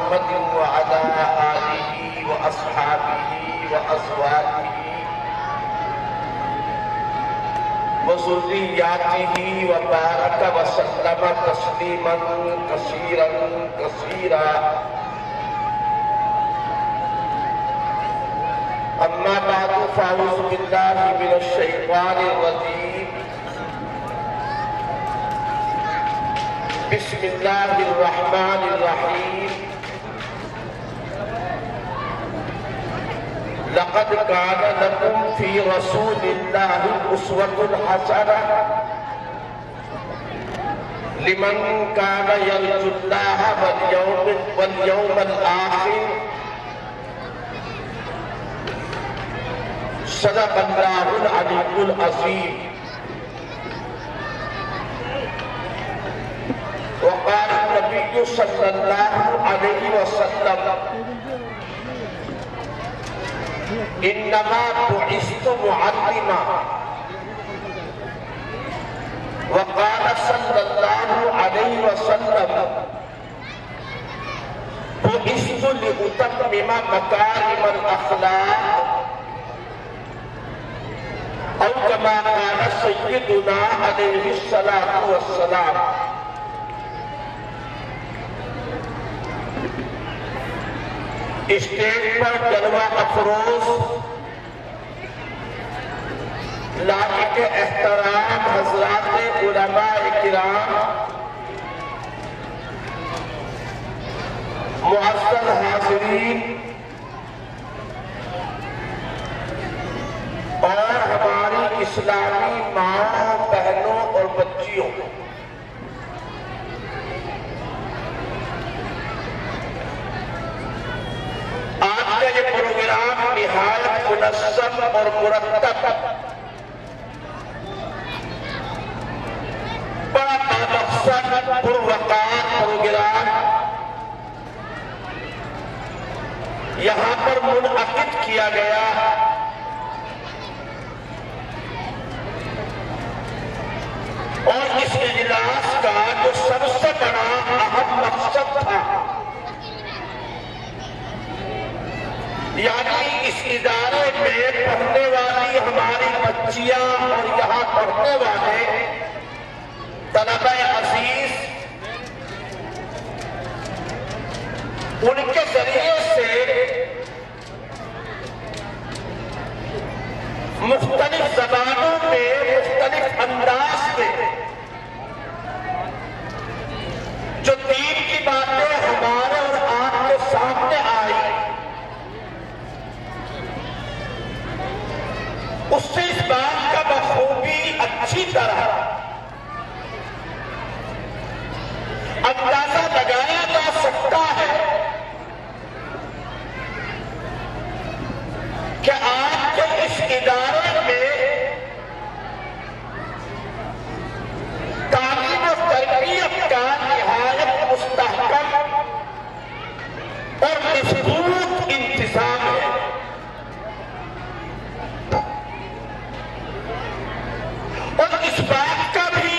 محمد وعلى آله وأصحابه وأزواجه وذرياته وبارك وسلم تسليما كثيرا كثيرا. أما بعد فأعوذ بالله من الشيطان الرجيم. بسم الله الرحمن الرحيم. لقد كان لكم في رسول الله أسوة حسنة لمن كان يرجو الله واليوم الآخر. صدق الله العلي العظيم. وقال النبي صلى الله عليه وسلم: انما بعثت معلما. وقال صلى الله عليه وسلم: بعثت لأتمم مكارم الأخلاق. او كما قال سيدنا عليه الصلاة والسلام. اسٹیج پر جلوہ افروز لائق احترام حضرات علماء کرام، معزز حاضرین اور ہماری اسلامی ماں بہنوں اور بچیوں، آج کا یہ پروگرام نہایت منظم اور مرتب، بڑا بامقصد پروقار پروگرام یہاں پر منعقد کیا گیا. اور اس اجلاس کا جو سب سے بڑا اہم مقصد تھا، یعنی اس ادارے میں پڑھنے والی ہماری بچیاں اور یہاں پڑھنے والے طلبہ عزیز، ان کے ذریعے سے مختلف زبانوں میں مختلف انداز میں جو دین کی باتیں ہمارے اور آپ کے سامنے آئی، اس سے اس بات کا بخوبی اچھی طرح اندازہ لگایا جا سکتا ہے کہ آج کے اس ادارے میں تعلیم و تربیت کا نہایت مستحکم اور مضبوط انتظام ہے. اور اس بات کا بھی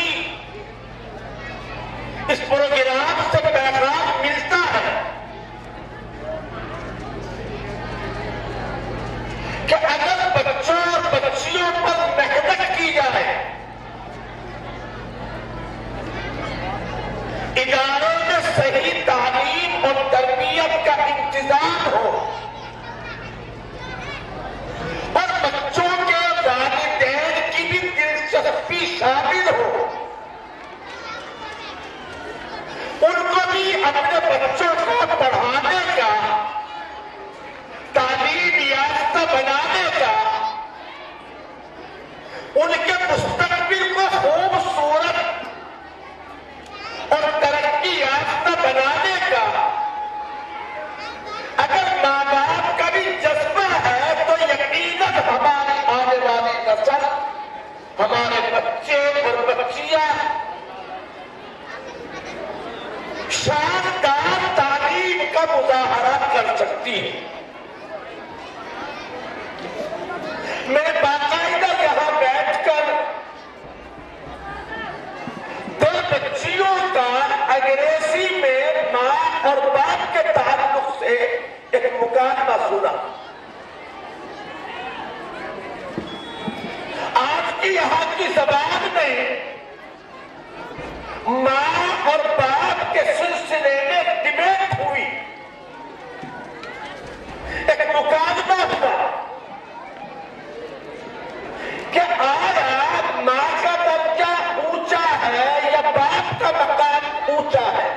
اس پروگرام سے پیغام ملتا ہے کہ اگر بچوں اور بچیوں پر محنت کی جائے، اداروں میں صحیح تعلیم اور تربیت کا انتظام ہو، اور بچوں کے والدین کی بھی دلچسپی شامل ہو، ان کو بھی اپنے بچوں کو پڑھانے کا، تعلیم یافتہ بنانے کا، ان کے مستقبل کو خوبصورت اور ترقی یافتہ بنانے کا اگر ماں باپ کا بھی جذبہ ہے تو یقیناً ہماری آنے والی نسل، ہمارے بچے اور بچیاں شاندار تعلیم کا مظاہرہ کر سکتی ہے. میں باقاعدہ یہاں بیٹھ کر دو بچیوں کا انگریزی میں ماں اور باپ کے تعلق سے ایک مکالمہ سنا. آج کی یہاں کی زبان میں ماں اور باپ کے سلسلے میں ڈبیٹ ہوئی, ایک مکالمہ ہوا کہ آیا ماں کا درجہ اونچا ہے یا باپ کا مقام اونچا ہے.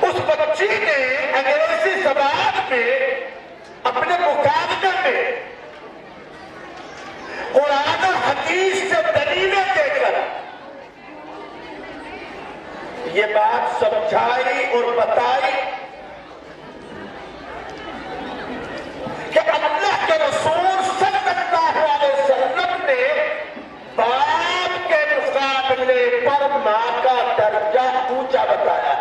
اس بچی نے انگریزی زبان میں اپنے مقابلے میں قرآن و حدیث سے دلیلیں دے کر یہ بات سمجھائی اور بتائی کہ اللہ کے رسول صلی اللہ علیہ وسلم نے باپ کے مقابلے پر ماں کا درجہ اونچا بتایا.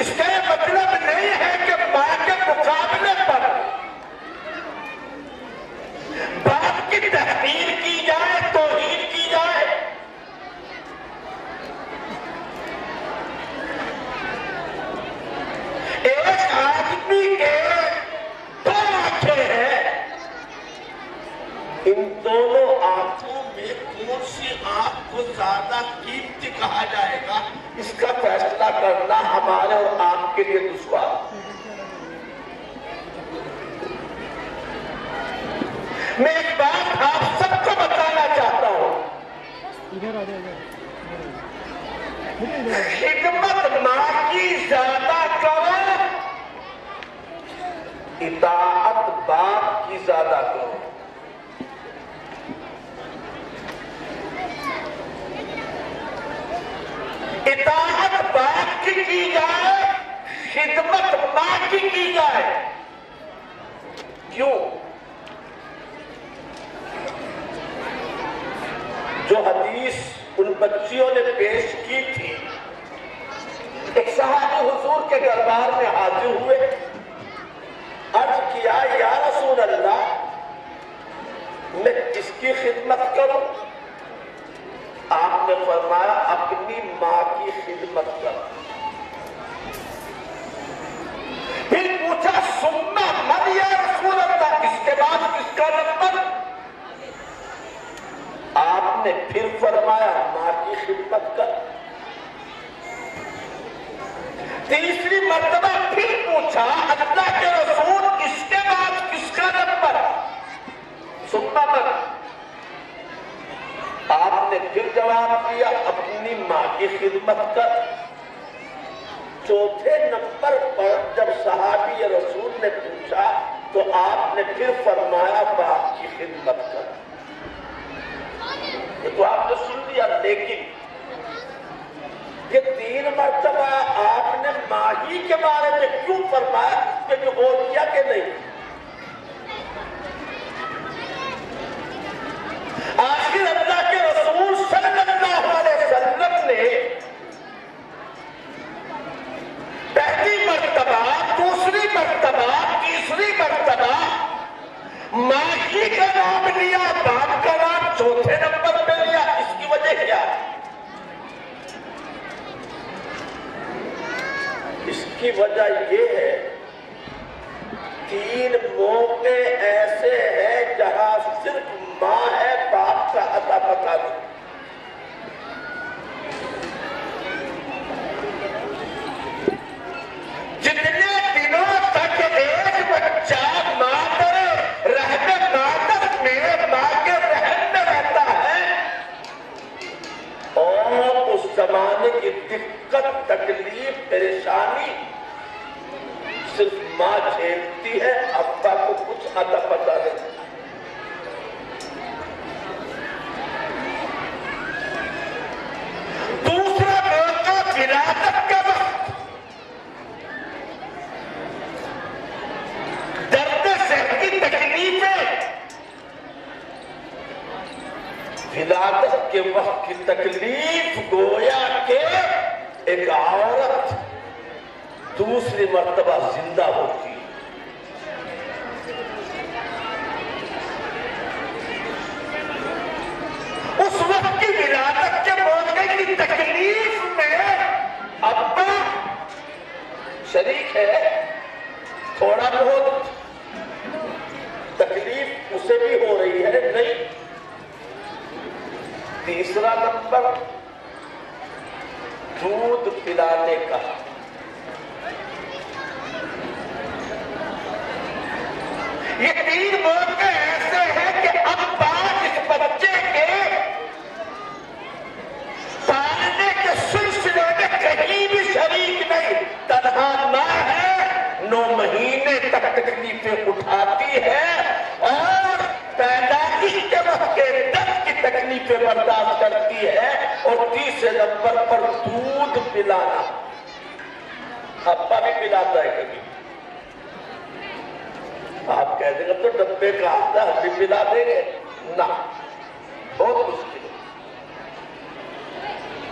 اس کا یہ مطلب نہیں ہے کہ ماں کے مقابلے پر باپ کی تحقیر کی جائے, توہین کی جائے. ایک آدمی کے دو آنکھیں ہیں, ان دونوں آنکھوں میں کون سی آنکھ کو زیادہ قیمتی کہا جائے گا, اس کا فیصلہ کرنا ہمارے اور آپ کے لیے دشوار. میں ایک بات آپ سب کو بتانا چاہتا ہوں, خدمت ماں کی زیادہ کرو, اطاعت باپ کی زیادہ کرو. اطاعت باپ کی جائے, خدمت ماں کی جائے. کیوں؟ جو حدیث ان بچیوں نے پیش کی تھی, ایک صحابی حضور کے دربار میں حاضر ہوئے, عرض کیا یا رسول اللہ میں کس کی خدمت کروں؟ آپ نے فرمایا اپنی ماں کی خدمت کر. پھر پوچھا سننا من یا رسول اللہ, اس کے بعد کس کا نمبر؟ آپ نے پھر فرمایا ماں کی خدمت کر. تیسری مرتبہ پھر پوچھا اللہ کے رسول اس کے بعد کس کا نمبر؟ سننا من. آپ نے پھر جواب دیا اپنی ماں کی خدمت کر. چوتھے نمبر پر جب صحابی رسول نے پوچھا تو آپ نے پھر فرمایا باپ کی خدمت کر. یہ تو آپ نے سن لیا, لیکن یہ 3 مرتبہ آپ نے ماہی کے بارے میں کیوں فرمایا, اس پہ جو غور کیا کہ نہیں؟ آخر اللہ کے رسول صلی اللہ علیہ وسلم نے پہلی مرتبہ, دوسری مرتبہ, تیسری مرتبہ ماہی کا نام لیا, باپ کا نام چوتھے نمبر پہ لیا. اس کی وجہ کیا ہے؟ اس کی وجہ یہ ہے 3 موقع ایسے ہیں جہاں صرف ماں ہے, باپ کا اتا پتا نہیں. جتنے دنوں تک ایک بچہ مادر رحم مادر میں ماں کے رحم میں رہتا ہے اور اس زمانے کی دقت, تکلیف, پریشانی صرف ماں جھیلتی ہے, ابا کو کچھ اتا پتا نہیں. دوسرا موقع ولادت کا وقت, درد صحت کی تکلیفیں. ولادت کے وقت کی تکلیف گویا کہ ایک عورت دوسری مرتبہ زندہ ہوتی ہے. تکلیف میں ابا شریک ہے، تھوڑا بہت تکلیف اسے بھی ہو رہی ہے نہیں؟ تیسرا نمبر دودھ پلانے کا۔ یہ تین موقع ایسے ہیں کہ اب اس بچے کے پالنے کے سلسلے میں کہیں بھی شریک نہیں، تنہا نہ ہے، 9 مہینے تک تکلیفیں اٹھاتی ہے اور پیدائش کے وقت کے درد کی تکلیفیں برداشت کرتی ہے، اور تیسرے نمبر پر دودھ پلانا۔ ابا بھی پلاتا ہے کبھی، آپ کہہ دیں گے تو ڈبے کا آتا ہے، ہم بھی پلا دیں گے، نہ، بہت مشکل ہے۔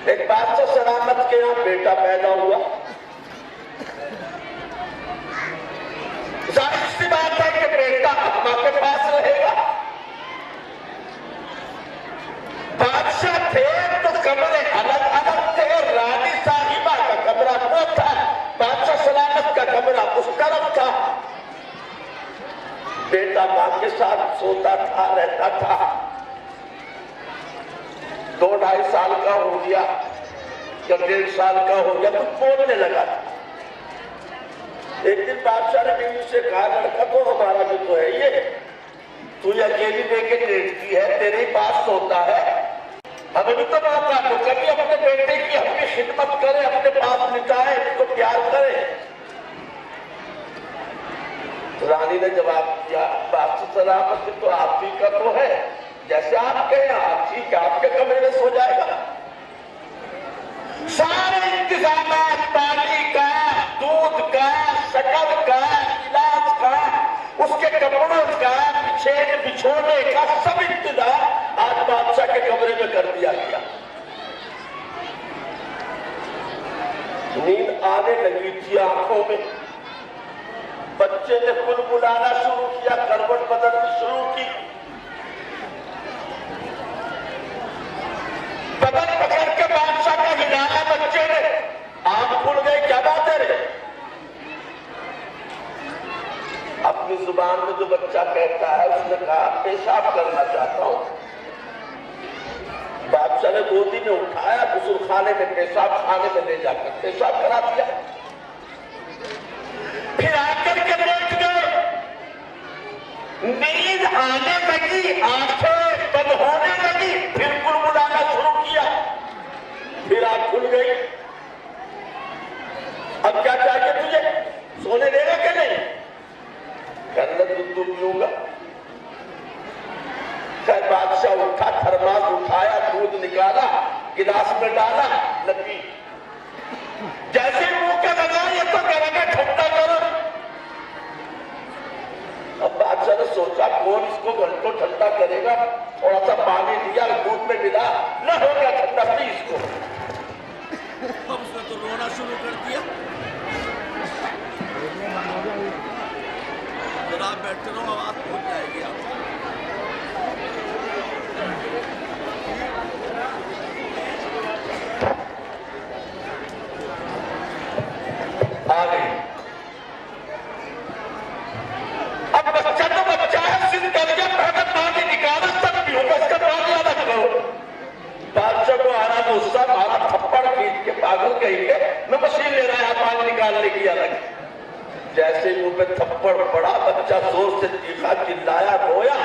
ایک بادشاہ سلامت کے یہاں بیٹا پیدا ہوا، ظاہر سی بات ہے کہ بیٹا اما کے پاس رہے گا۔ بادشاہ تھے تو کمرے الگ الگ تھے، رانی صاحبہ کا کمرہ وہ تھا، بادشاہ سلامت کا کمرہ اس طرف تھا۔ بیٹا ماں کے ساتھ سوتا تھا، رہتا تھا۔ 2-2.5 سال کا ہو گیا یا 1.5 سال کا ہو گیا تو بولنے لگا تھا۔ ایک دن بادشاہ نے بیوی سے کہا، لڑکا تو ہمارا بھی تو ہے، یہ تو یہ اکیلی دے کے لیٹتی ہے، تیرے پاس سوتا ہے، ہمیں بھی تو موقع دو، کبھی اپنے بیٹے کی اپنی خدمت کرے، اپنے پاس لٹائے، اس کو پیار کرے۔ رانی نے جواب دیا، بادشاہ سلامت تو آپ ہی کا تو ہے، جیسے آپ کہیں آپ ٹھیک ہے، آپ کے کمرے میں سو جائے گا۔ سارے انتظامات، پانی کا، دودھ کا، شکر کا، علاج کا، اس کے کپڑوں کا، بچھونے کا، سب انتظام آج بادشاہ کے کمرے میں کر دیا گیا۔ نیند آنے لگی تھی آنکھوں میں، بچے نے بلبلانا شروع کیا، کروٹ بدلنی شروع کی، بدن پکڑ کے بادشاہ کا ہلانا بچے نے، آنکھ کھل گئی، کیا بات ہے رے؟ اپنی زبان میں جو بچہ کہتا ہے، اس نے کہا پیشاب کرنا چاہتا ہوں۔ بادشاہ نے گودی میں اٹھایا، غسل خانے میں پیشاب خانے میں لے جا کر پیشاب کرا دیا۔ پھر آ کر کے بیٹھ گئے، نیند آنے لگی، آنکھیں بند ہونے لگی، پھر بلبلانا شروع کیا، پھر آنکھ کھل گئی۔ اب کیا چاہیے تجھے؟ سونے دے گا کہ نہیں؟ کہنے دودھ پیوں گا۔ خیر بادشاہ اٹھا، تھرماس اٹھایا، دودھ نکالا، گلاس میں ڈالا، نہ پی۔ جیسے منہ کا لگا، یہ تو گرم ہے، ٹھنڈا کرو۔ اب بادشاہ نے سوچا کون اس کو گھنٹوں ٹھنڈا کرے گا، تھوڑا سا پانی دیا، دودھ میں ملا، نہ ہو گیا ٹھنڈا، پی اس کو۔ اب اس نے تو رونا شروع کر دیا۔ ذرا بیٹھتے رہو، آواز پہنچ جائے گی آپ کو۔ آ گئی۔ اب بچہ تو بچہ ہے، سن کر کے پہلے پانی نکالا، سب بھی ہوگا، اس کا پانی الگ کرو۔ بادشاہ کو آنا غصہ، مارا تھپڑ کھینچ کے، پاگل کہیں گے، میں مشین لے رہا ہے پانی نکالنے کی الگ۔ جیسے منہ پہ تھپڑ پڑا، بچہ زور سے چیخا، چلایا، رویا،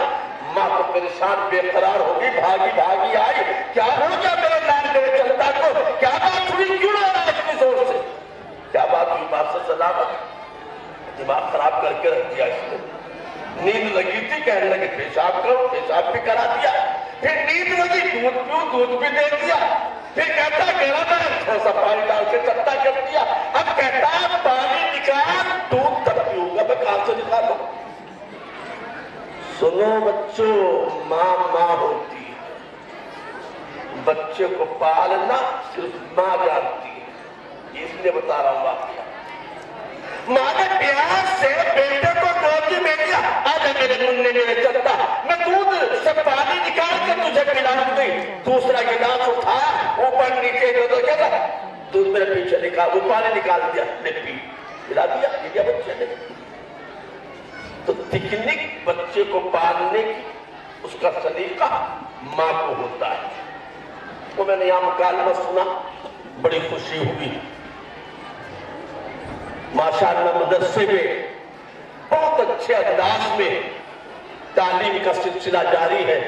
ماں کو پریشان بے قرار ہوگی، بھاگی بھاگی آئی، کیا ہو گیا میرے لال میرے چلتا کو، کیا بات ہوئی، کیوں آ رہا ہے اتنی زور سے؟ کیا بات ہوئی؟ بادشاہ سلامت دماغ خراب کر کے رکھ دیا اس نے۔ نیند لگی تھی، کہنے لگے پیشاب کرو، پیشاب بھی کرا دیا۔ پھر نیند لگی، دودھ پیو، دودھ بھی دے دیا۔ پھر کہتا گرم ہے، تھوڑا سا پانی ڈال کے چپٹا کر دیا۔ اب کہتا پانی نکال، دودھ تب پیوں گا، میں کہاں سے نکالوں؟ سنو بچوں، ماں ماں ہوتی ہے، بچے کو پالنا صرف ماں جانتی ہے، اس لیے بتا رہا ہوں واقعہ۔ ماں نے پیار سے بیٹے کو روٹی میں دیا، آجا میرے منہ میرے چلتا، میں دودھ سے پانی نکال کے تجھے پلاؤں گی۔ دوسرا گلاس اٹھایا، اوپر نیچے دو کیا تھا، دودھ میرے پیچھے نکال، وہ پانی نکال دیا، نے پی، پلا دیا بچے نے۔ تو تکنیک بچے کو پالنے کی اس کا سلیقہ ماں کو ہوتا ہے۔ تو میں نے یہاں مکالمہ سنا، بڑی خوشی ہوئی۔ ماشاءاللہ مدرسے میں بہت اچھے انداز میں تعلیم کا سلسلہ جاری ہے۔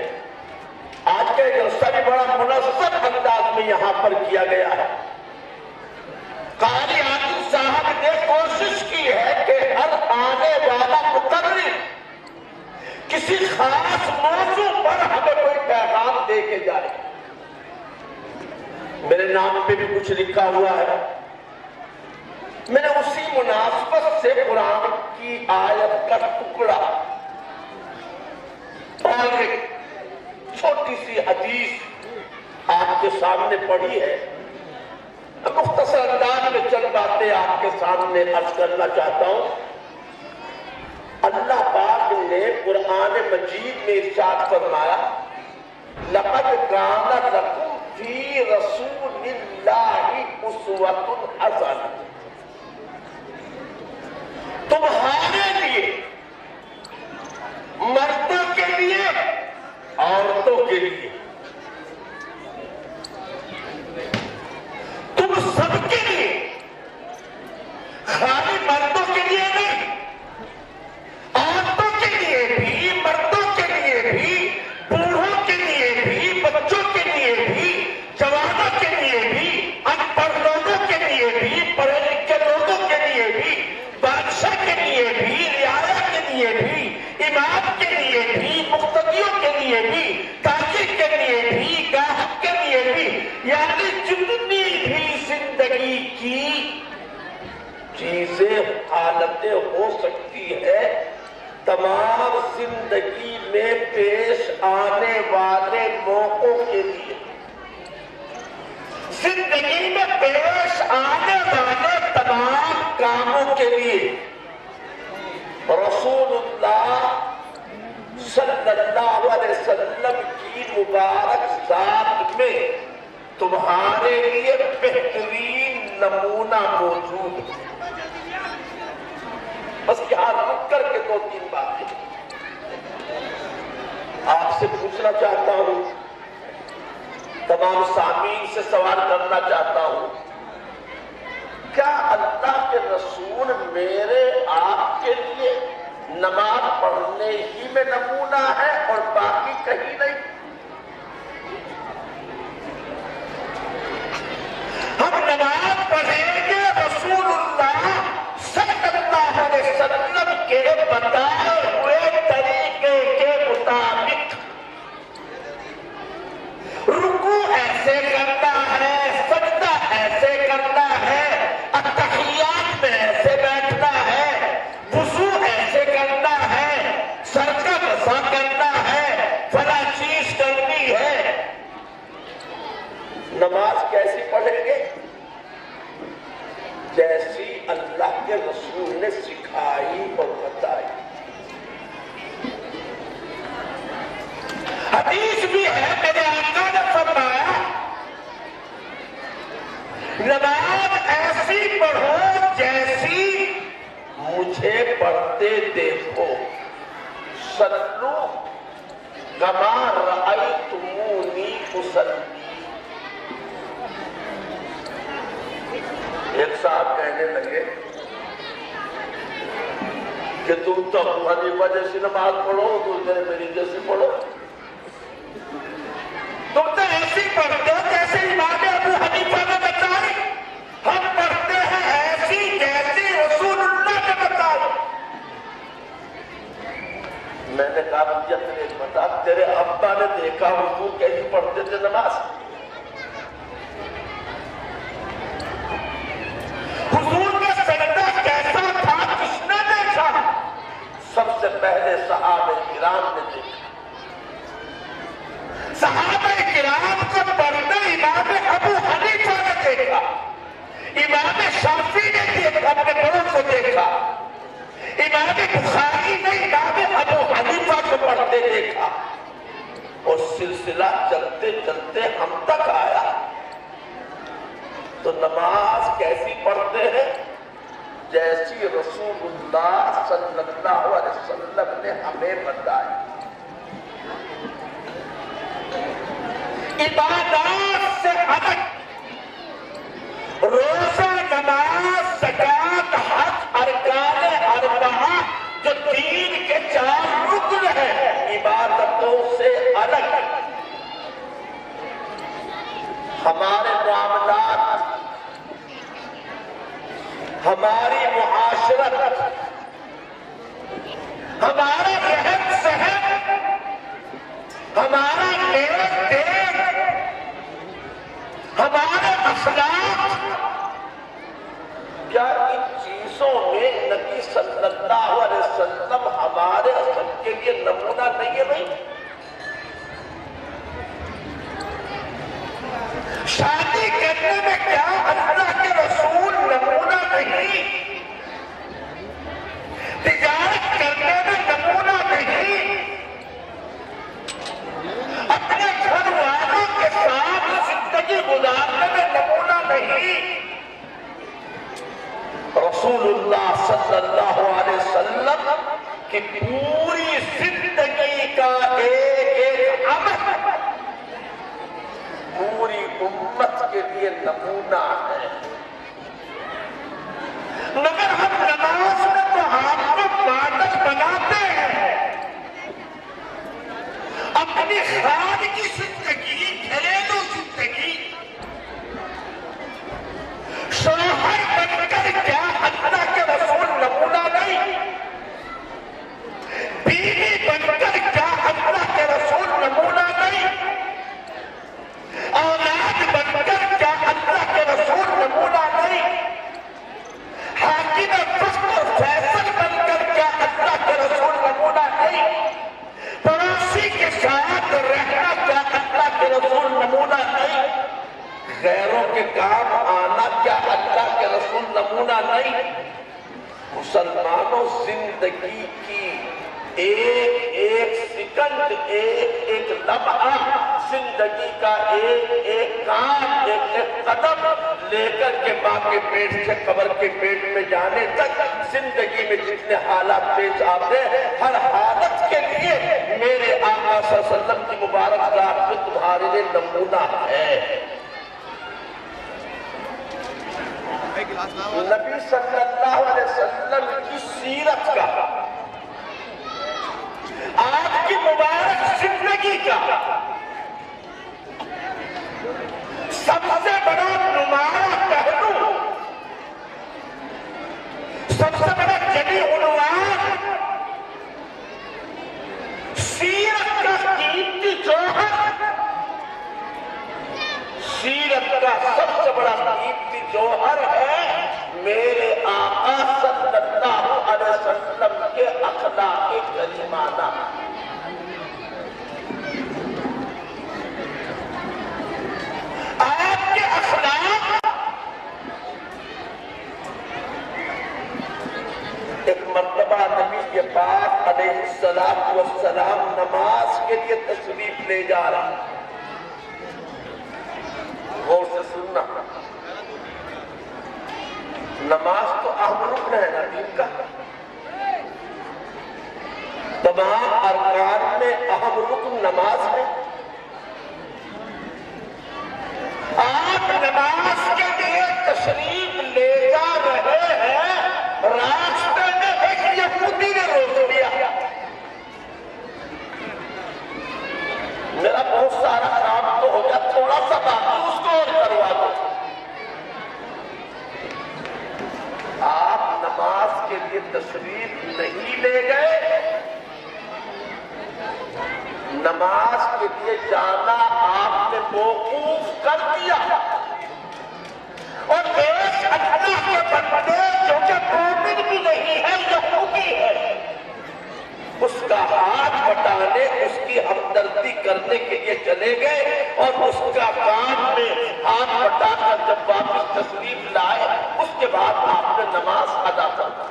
آج کا جلسہ بھی بڑا منظم انداز میں یہاں پر کیا گیا ہے۔ قاری عادل صاحب نے کوشش کی ہے کہ ہر آنے والا مقرر کسی خاص موضوع پر ہمیں کوئی پیغام دے کے جائے۔ میرے نام پہ بھی کچھ لکھا ہوا ہے، میں نے اسی مناسبت سے قرآن کی آیت کا ٹکڑا اور ایک چھوٹی سی حدیث آپ کے سامنے پڑھی ہے۔ مختصر انداز میں چند باتیں آپ کے سامنے عرض کرنا چاہتا ہوں۔ اللہ پاک نے قرآن مجید میں ارشاد فرمایا، لَقَدْ كَانَ لَكُمْ فِي رَسُولِ اللَّهِ أُسْوَةٌ حَسَنَةٌ، تمہارے لیے، مردوں کے لیے، عورتوں کے لیے، تم سب کے لیے، خالی مردوں کے لیے نہیں، عورتوں کے لیے بھی، مردوں کے لیے بھی، بوڑھوں کے لیے بھی، بچوں کے لیے بھی، جوانوں کے لیے بھی، ان پڑھ لوگوں کے لیے بھی، پڑھے لکھے لوگوں کے لیے بھی، بادشاہ کے لیے بھی، رعایا کے لیے بھی، امام کے لیے بھی، مقتدیوں کے لیے بھی، تاجر کے لیے بھی، گاہک کے لیے بھی، یعنی جتنی بھی زندگی کی چیزیں حالتیں ہو سکتی ہے، تمام زندگی میں پیش آنے والے موقعوں کے لیے، زندگی میں پیش آنے والے تمام کاموں کے لیے رسول اللہ صلی اللہ علیہ وسلم کی مبارک ذات میں تمہارے لیے بہترین نمونہ موجود ہے۔ بس یہاں رک کر کے دو تین باتیں آپ سے پوچھنا چاہتا ہوں، تمام سامعین سے سوال کرنا چاہتا ہوں، کیا اللہ کے رسول میرے آپ کے لیے نماز پڑھنے ہی میں نمونہ ہے اور باقی کہیں نہیں؟ ہم نماز پڑھیں گے رسول اللہ صلی اللہ علیہ وسلم کے بتائے ہوئے طریقے کے مطابق، رکوع ایسے کرنا ہے، سجدہ ایسے کرنا ہے، اتحیات میں ایسے بیٹھنا ہے، وضو ایسے کرنا ہے، سر کا مسح کرنا ہے، فلاں چیز کرنی ہے۔ نماز کیسی پڑھیں گے؟ جیسی اللہ کے رسول نے سکھائی اور بتائی۔ حدیث بھی ہے، میرے آقا نے فرمایا، نماز ایسی پڑھو جیسی مجھے پڑھتے دیکھو، صلو کما رأیتمونی اصلی۔ ایک صاحب کہنے لگے کہ تم تو ابو حنیفہ جیسی نماز پڑھو، دوسرے میری جیسی پڑھو، تم تو ایسی پڑھتے ہو جیسے امام ابو حنیفہ نے بتائی، ہم پڑھتے ہیں ایسی جیسی رسول اللہ نے بتائی۔ میں نے کہا بھیا تیرے بتا، تیرے ابا نے دیکھا حضور کیسی پڑھتے تھے نماز؟ حضور کا سجدہ کیسا تھا کس نے دیکھا؟ سب سے پہلے صحابہ کرام نے دیکھا۔ صحابہ کرام کو پڑھتے امام ابو حنیفہ نے دیکھا، امام شافعی نے دیکھا، اپنے بڑوں کو دیکھا، امام بخاری نے امام ابو حنیفہ کو پڑھتے دیکھا اور سلسلہ چلتے چلتے ہم تک آیا تو نماز کیسی پڑھتے ہیں جیسی رسول اللہ صلی اللہ علیہ وسلم نے ہمیں بتائی. عبادات سے الگ روزہ، نماز، زکات، حج، ارکان اربعہ جو دین کے 4 رکن ہیں، عبادتوں سے الگ ہمارے معاملات، ہماری معاشرت، ہمارا رہن سہن، ہمارا لین دین، ہمارے اخلاق، کیا ان چیزوں میں نبی صلی اللہ علیہ وسلم ہمارے سب کے لیے نمونہ نہیں ہے بھائی؟ شادی کرنے میں کیا اللہ کے رسول نمونہ نہیں؟ تجارت کرنے میں نمونہ نہیں؟ اپنے گھر والوں کے ساتھ زندگی گزارنے میں نمونہ نہیں؟ رسول اللہ صلی اللہ علیہ وسلم کی پوری زندگی کا ایک عمل پوری امت کے لیے نمونہ ہے. مگر ہم نماز میں تو آپ کو ماڈل بناتے ہیں. اپنی خان کی زندگی، گھریلو زندگی، شوہر بن کر کیا اللہ کے رسول نمونہ نہیں؟ بیوی بن کر کیا اللہ کے رسول نمونہ نہیں؟ اولاد بن کر کیا اللہ کے رسول نمونہ نہیں؟ حاکم فخر اور فیصل بن کر کیا اللہ کے رسول نمونہ نہیں؟ پڑوسی کے ساتھ رہنا کیا اللہ کے رسول نمونہ نہیں؟ غیروں کے کام آنا کیا اللہ کے رسول نمونہ نہیں؟ مسلمانوں، زندگی کی ایک ایک سیکنڈ، ایک لمحہ، زندگی کا ایک کام، ایک قدم لے کر کے ماں کے پیٹ سے قبر کے پیٹ میں جانے تک زندگی میں جتنے حالات پیش آتے ہیں، ہر حالت کے لیے میرے آقا صلی اللہ علیہ وسلم کی مبارک ذات میں تمہارے لیے نمونہ ہے. نبی صلی اللہ علیہ وسلم کی سیرت کا، آپ کی مبارک زندگی کا سب سے بڑا نمایاں پہلو، سب سے بڑا جدی عنوان، سیرت کا قیمتی جوہر، سیرت کا سب سے بڑا قیمتی جوہر ہے میرے آقا صلی اللہ علیہ وسلم کے اخلاق کریمانہ. آپ کے اخلاق. ایک مرتبہ نبی پاک علیہ السلام نماز کے لیے تشریف لے جا رہا. غور سے سننا، نماز تو اہم رکن ہے نا دین کا. تمام ارکان میں اہم رکن نماز ہے. آپ نماز کے لیے تشریف لے جا رہے ہیں، راستے میں ایک یہودی نے روک لیا. میرا بہت سارا کام تو ہو گیا، تھوڑا سا باقی اس کو اور کروا دو. آپ نماز کے لیے تشریف نہیں لے گئے، نماز کے لیے جانا آپ نے موقوف کر دیا. اور ایک اللہ کے بندے جو کہ مومن بھی نہیں ہے، یہودی ہے، اس کا ہاتھ بٹانے، اس کی ہمدردی کرنے کے لیے چلے گئے اور اس کا کام میں ہاتھ بٹا کر جب واپس تشریف لائے، اس کے بعد آپ نے نماز ادا کرنا.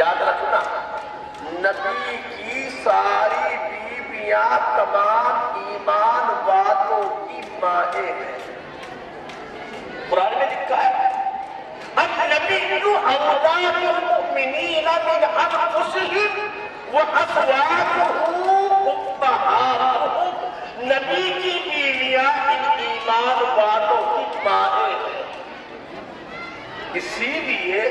یاد رکھنا نبی کی ساری بیویاں تمام ایمان والوں کی مائیں ہیں. قرآن میں لکھا ہے النبی اولی المؤمنین من انفسہم وازواجہ امہاتہم. نبی کی بیویاں ان ایمان والوں کی مائیں ہیں. اسی لیے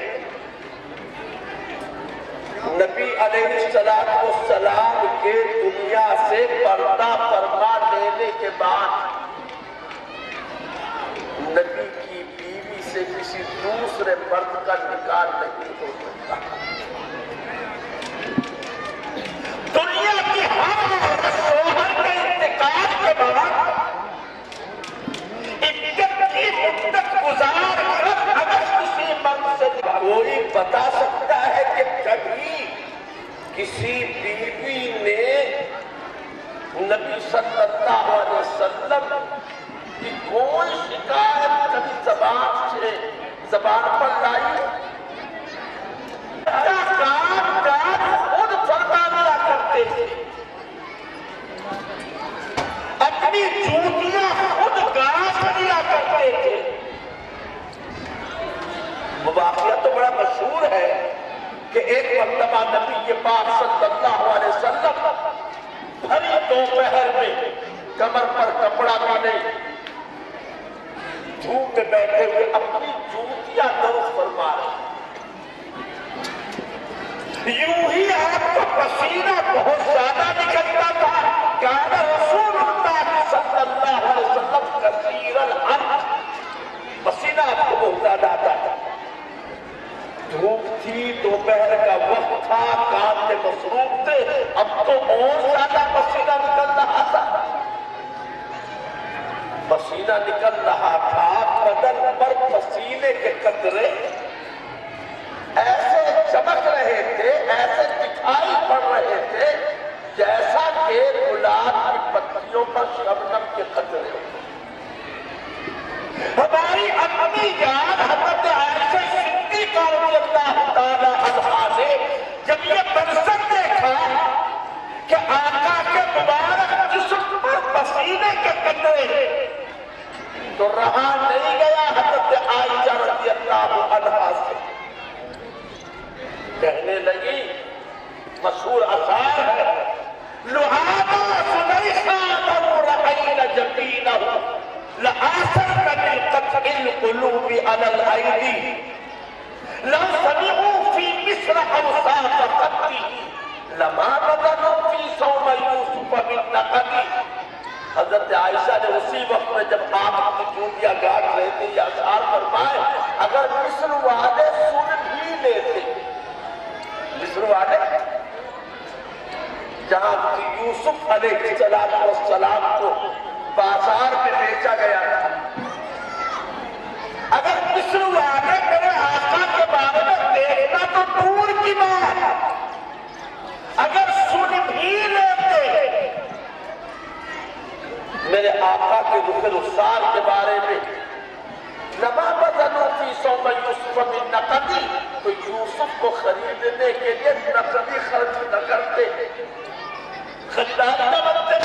نبی علیہ السلام کے دنیا سے پردہ فرما لینے کے بعد نبی کی بیوی سے کسی دوسرے مرد کا نکاح نہیں ہو سکتا. دنیا کی ہر شوہر کے انتقال کے بعد عدت کی مدت گزار کر اگر کسی مرد سے کوئی بتا سکتا ہے کہ کبھی کسی بیوی نے نبی صلی اللہ علیہ وسلم کی کوئی شکایت کبھی زبان پر لائی؟ کام خود فرما لیا کرتے تھے. اپنی جوتیاں خود گاس لیا کرتے تھے. وہ واقعہ تو بڑا مشہور ہے کہ ایک مرتبہ نبی پاک صلی اللہ علیہ وسلم بھری دوپہر میں کمر پر کپڑا باندھے دھوپ میں بیٹھے ہوئے اپنی جوتیاں درست فرما رہے. یوں ہی آپ کا پسینہ بہت زیادہ نکلتا تھا. کان رسول اللہ صلی اللہ علیہ وسلم کثیر العرق. پسینہ آپ کو بہت زیادہ آتا تھا. دھوپ تھی, دوپہر کا وقت تھا, کام میں مصروف تھے, اب تو اور زیادہ پسینہ نکل رہا تھا. پسینہ نکل رہا تھا, بدن پر پسینے کے قطرے ایسے چمک رہے تھے, ایسے دکھائی پڑ رہے تھے جیسا کہ گلاب کی پتیوں پر شبنم کے قطرے. ہماری اپنی جان حضرت عائشہ صدیقہ رضی اللہ تعالی عنہا نے جب یہ منظر دیکھا کہ آقا کے مبارک جسم پر پسینے کے قطرے, تو رہا نہیں گیا حضرت عائشہ رضی اللہ عنہا سے. کہنے لگی, مشہور اثار ہے, لعابا سلیخا لو رأین جبینہ لآثرن بالقطع القلوب علی الأیدی لو سمعوا فی مصر اوصاف قطعی لما بدلوا فی صوم یوسف بالنقدی. حضرت عائشہ نے اسی وقت میں جب آپ اپنی جوتیاں گاڑ رہے تھے یہ اشعار فرمائے, اگر مصر والے سن بھی لیتے, مصر والے جہاں یوسف علیہ السلام کو بازار میں بیچا گیا تھا, اگر مصر والے میرے آقا کے بارے میں دیکھنا تو دور کی بات, اگر سن بھی لیتے میرے آقا کے رخ رخسار کے بارے میں, لما بدلوا فی صوم یوسف بالنقدی, تو یوسف کو خریدنے کے لیے نقدی خرچ نہ کرتے, خریدار نہ بنتے.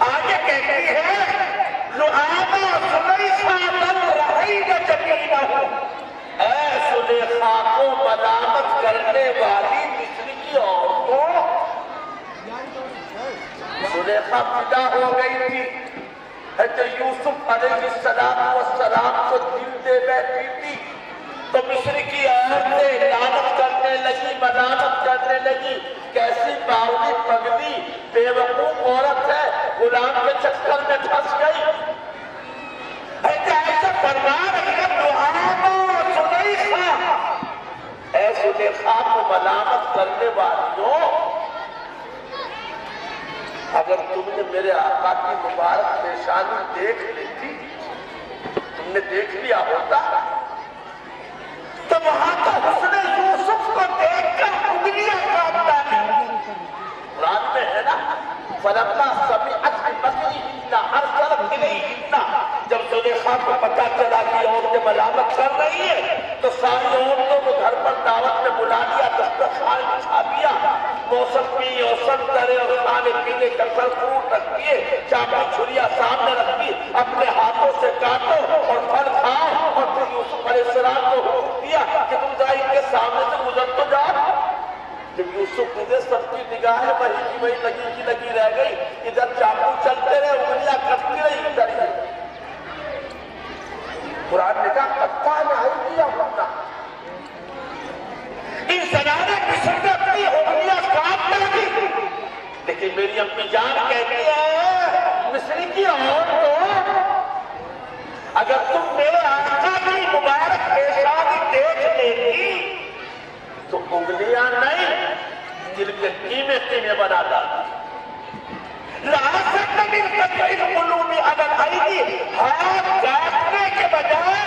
آگے کہتی ہے لعابا سلیخا لو رأین جبینہ, اے سلیخا کو ملامت کرنے والی مصر کی عورتوں. سلیخا فدا ہو گئی تھی, حضرت یوسف علیہ السلام کو دل دے بیٹھی تھی, تو مصر کی عورتیں لعنت کرنے لگی, ملامت کرنے لگی, کیسی باولی پگلی بے وقوف عورت ہے, غلام کے چکر میں پھنس گئی. ایسا فرما رہی ہے لعابا سلیخا, اے سلیخا کو ملامت کرنے والیوں, اگر تم نے میرے آقا کی مبارک پیشانی دیکھ لیتی, تم نے دیکھ لیا ہوتا, تو وہاں تو حسن یوسف کو دیکھ کر انگلیاں کاٹتا ہے. قرآن میں ہے نا, فلما سمعت بمکرہن ارسلت الیہن, جب زلیخا کو پتہ چلا کہ عورتیں ملامت کر رہی ہے تو ساری عورتوں کو گھر پر دعوت موسمی اور سنترے اور کھانے پینے کا پھل فروٹ رکھیے، چاقو چھریا سامنے رکھیے، اپنے ہاتھوں سے کاٹو اور پھل کھاؤ۔ اور پھر یوسف علیہ السلام کو حکم دیا کہ تم ذرا ان کے سامنے سے گزر تو جاؤ۔ جب یوسف نے سب کی نگاہیں وہی کی وہی لگی رہ گئی، ادھر چاقو چلتے رہے، انگلیاں کٹتی رہی ادھر ہی۔ قرآن نے کہا کتا نہ آئی دیا ہوتا، ان زنانے مصر نے اپنی انگلیاں کاٹ ڈالی، لیکن میری امی جان کہتی ہے مصری کی عورت تو اگر تم میرے آقا کی مبارک پیشانی دیکھ لیتی تو انگلیاں نہیں دل کے قیمے قیمے بنا ڈالتی۔ لَعَسَكَ مِنْ قَطْعِ الْقُلُوبِ عَلَى الْأَيْدِي، ہاتھ کاٹنے کے بجائے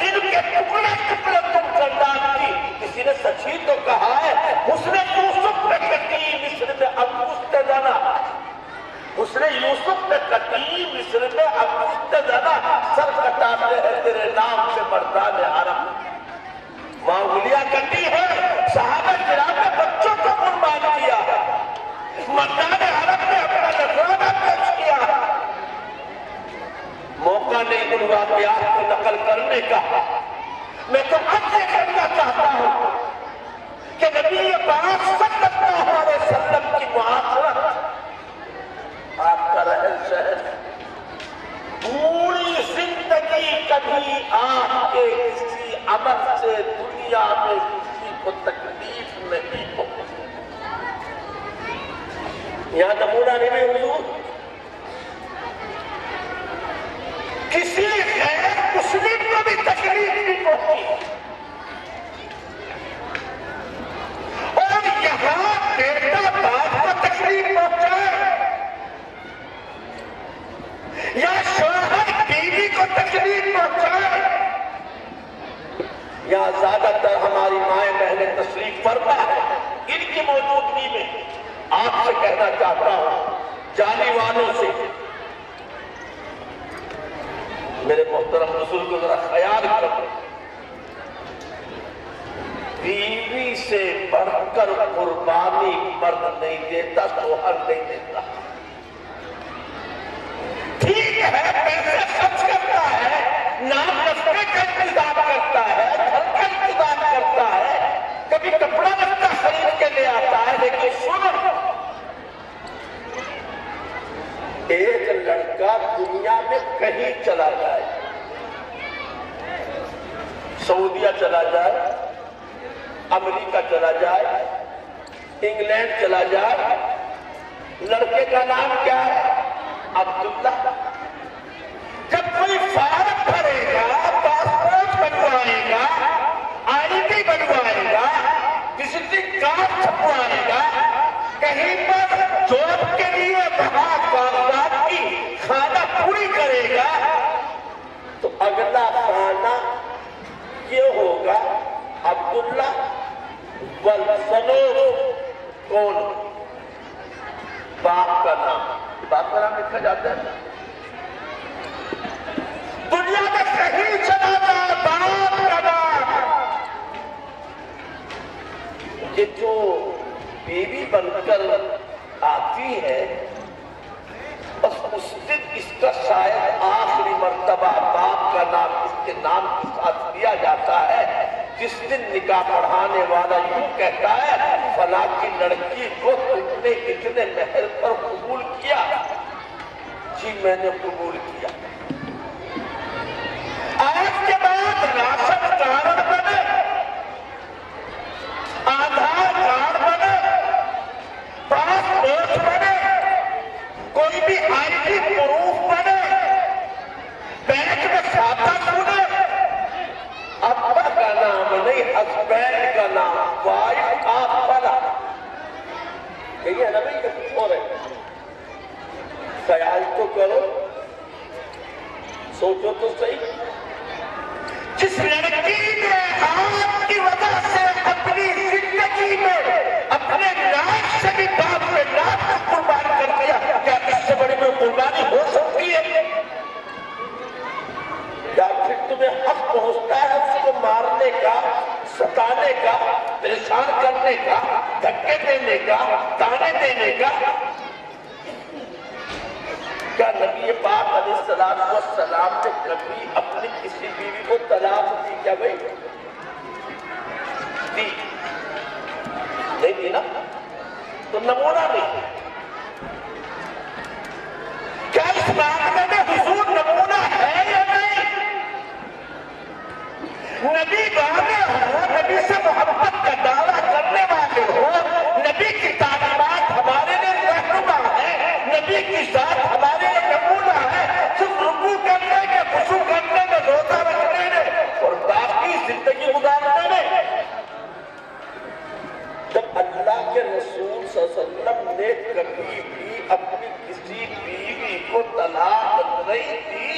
دل کے ٹکڑے ٹکڑے تم کر ڈالتی۔ کسی نے سچی تو کہا ہے حسن یوسف نے کٹی مصر میں اب مستدنا، حسن یوسف نے کٹی مصر میں اب مستدنا، سر کٹاتے ہیں تیرے نام سے مردان عرب۔ وہاں انگلیاں کٹی ہے، صحابہ کرام نے بچوں کو قربان کیا ہے، مردان عرب نے اپنا نذرانہ پیش کیا ہے۔ موقع نہیں ان واقعات کو نقل کرنے کا، میں تو اب یہ کرنا چاہتا ہوں کہ نبی پاک صلی اللہ علیہ وسلم کی معاشرت، آپ کا رہن سہن، پوری زندگی کبھی آپ کے کسی عمل سے دنیا میں کسی کو تکلیف نہیں پہنچی۔ یہاں نمونہ نہیں حضور، کسی غیر مسلم کو بھی تکلیف نہیں پہنچی، اور یہاں بیٹا باپ کو تکلیف پہنچائے یا شوہر بیوی کو تکلیف پہنچائے، یا زیادہ تر ہماری مائیں بہنیں تشریف فرما ہے، ان کی موجودگی میں آپ سے کہنا چاہتا ہوں، جانے والوں سے میرے محترم رسول کو ذرا خیال کرو، بیوی سے بڑھ کر قربانی مرد نہیں دیتا، شوہر نہیں دیتا۔ ٹھیک ہے پیسے خرچ کرتا ہے، نام رکھنے کا انتظام کرتا ہے، گھر کا انتظام کرتا ہے، کبھی کپڑا لتا خرید کے لے آتا ہے، لیکن سنو، ایک لڑکا دنیا میں کہیں چلا جائے، سعودیہ چلا جائے، امریکہ چلا جائے، انگلینڈ چلا جائے، لڑکے کا نام کیا ہے؟ عبداللہ۔ جب کوئی فارم بھرے گا، پاسپورٹ بنوائے گا، آئی ڈی بنوائے گا، وزٹنگ کارڈ چھپوائے گا، کہیں پر جاب کے لیے وہاں کاغذات کی خانہ پوری کرے گا، تو اگلا خانہ یہ ہوگا عبداللہ والسنور، کون؟ باپ کا نام، باپ کا نام لکھا جاتا ہے دنیا میں کہیں چلا جائے، باپ کا نام۔ یہ جو بیوی بن کر آتی ہے، بس اس دن اس کا شاید آخری مرتبہ باپ کا نام اس کے نام کے ساتھ لیا جاتا ہے، جس دن نکاح پڑھانے والا یوں کہتا ہے فلاں کی لڑکی کو تم نے اتنے مہر پر قبول کیا؟ جی میں نے قبول کیا۔ آج کے بعد راشن کارڈ بنے، آدھار کارڈ بنے، پاسپورٹ بنے، کوئی بھی آئی ڈی پروف بنے، بینک میں کھاتا کھلے، ابا کا نام نہیں، ہسبینڈ کا نام، وائف آف فلا، یہی ہے نا بھائی، کچھ اور ہے؟ خیال تو کرو، سوچو تو صحیح، جس لڑکی نے آپ کی وجہ سے اپنی زندگی میں اپنے نام سے بھی باپ کے نام کو قربان کر دیا، کیا اس سے بڑی کوئی قربانی ہو سکتی ہے؟ یا پھر تمہیں حق پہنچتا ہے اس کو مارنے کا، ستانے کا، پریشان کرنے کا؟ دھکے دینے کا، تانے دینے کا؟ کیا نبی پاک علیہ السلام نے کبھی اپنی کسی بیوی کو طلاق دی؟ کیا بھائی دی؟ نہیں دی نا، تو نمونہ نہیں۔ کیا اس معاملے میں حضور نمونہ ہے یا نہیں؟ نبی بانے ہو، نبی سے محبت کا دعویٰ کرنے والے ہو، نبی کی تعلیمات ہمارے لیے رہنما ہے، نبی کی ذات ہمارے لیے نمونہ ہے، صرف رکوع کرنے میں، خشوع کرنے میں، روزہ رکھنے میں اور باقی زندگی گزارنے میں۔ جب اللہ کے رسول صلی اللہ علیہ وسلم نے کبھی بھی اپنی کسی بیوی کو طلاق نہیں دی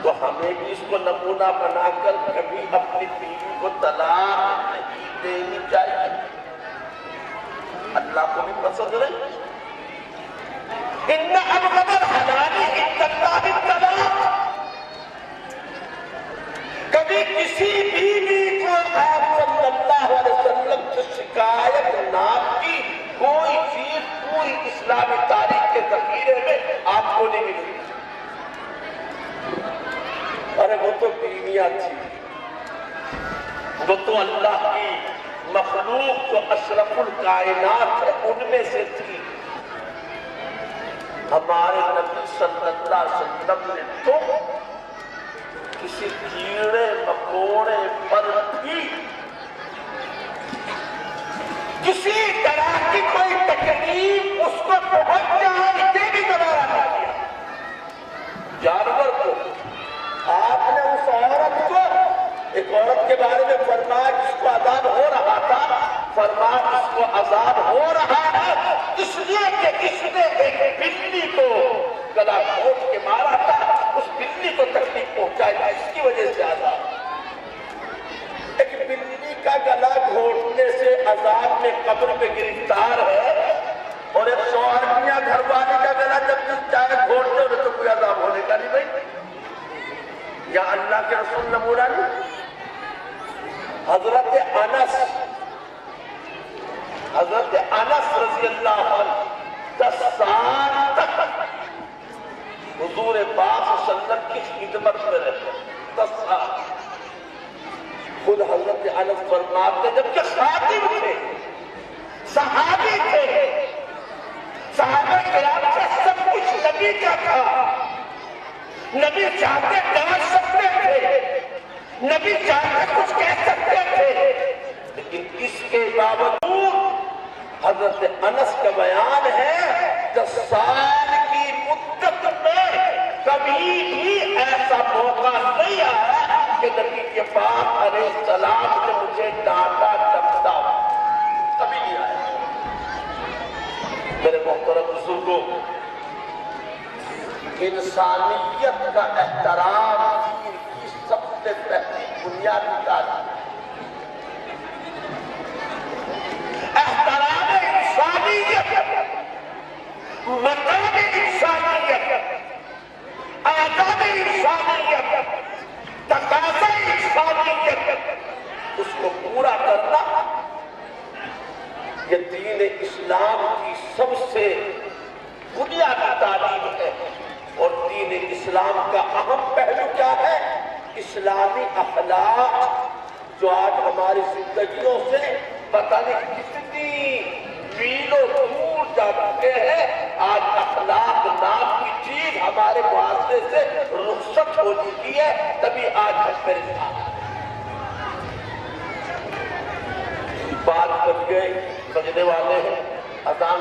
تو ہمیں بھی اس کو نمونہ بنا کر کبھی اپنی بیوی کو طلاق نہیں دینی چاہیے۔ اللہ کو بھی پسند نہیں۔ ان ابغض الحلال عند اللہ الطلاق۔ کبھی کسی بیوی کو آپ صلی اللہ علیہ وسلم سے شکایت نام کی کوئی چیز پوری اسلامی تاریخ کے ذخیرے میں آپ کو نہیں ملی۔ ارے وہ تو بیویاں تھی، وہ تو اللہ کی مخلوق جو اشرف الکائنات ہے ان میں سے تھی۔ ہمارے نبی صلی اللہ علیہ وسلم نے تو کسی کیڑے مکوڑے پر بھی کسی طرح کی کوئی تکلیف اس کو پہنچ جائے یہ بھی گوارا نہ کیا۔ جانور کو آپ نے اس عورت کو، ایک عورت کے بارے میں فرمایا جس کو عذاب ہو رہا تھا، فرمایا اس کو عذاب ہو رہا ہے اس لیے کہ اس نے ایک بلی کو گلا گھونٹ کے مارا تھا، اس بلی کو تکلیف پہنچائی تھی، اس کی وجہ سے عذاب۔ ایک بلی کا گلا گھونٹنے سے عذاب میں قبر میں گرفتار ہے، اور ایک شوہر گھر والے کا گلا جب چاہے گھونٹنے میں تو کوئی عذاب ہونے کا نہیں۔ بھائی یا اللہ کے رسول نمونہ نہیں؟ حضرت انس رضی اللہ عنہ 10 سال تک حضور پاک صلی اللہ علیہ وسلم کی خدمت میں رہتے، 10 سال۔ خود حضرت انس فرماتے جبکہ خادم تھے، صحابی تھے، صحابہ کرام سے سب کچھ نبی کا تھا، نبی چاہتے ڈانٹ سکتے تھے، نبی چاہتے کچھ کہہ سکتے تھے، لیکن اس کے باوجود حضرت انس کا بیان ہے 10 سال کی مدت میں کبھی بھی ایسا موقع نہیں آیا کہ نبی کے پاک علیہ السلام نے مجھے ڈانٹا ڈپٹا، کبھی نہیں آیا۔ میرے محترم بزرگوں، انسانیت کا احترام دین کی سب سے پہلی بنیادی تعلیم ہے۔ احترام انسانیت، مقام انسانیت، آداب انسانیت، تقاضا انسانیت، اس کو پورا کرنا یہ دین اسلام کی سب سے بنیادی تعلیم ہے۔ اور دین اسلام کا اہم پہلو کیا ہے؟ اسلامی اخلاق جو آج ہماری زندگیوں سے پتہ نہیں کتنی میلوں دور جا چکے ہیں۔ آج اخلاق نام کی چیز ہمارے معاشرے سے رخصت ہو چکی ہے، تبھی آج ہم پریشان ہیں۔ بات کر کے بجنے والے ہیں اذان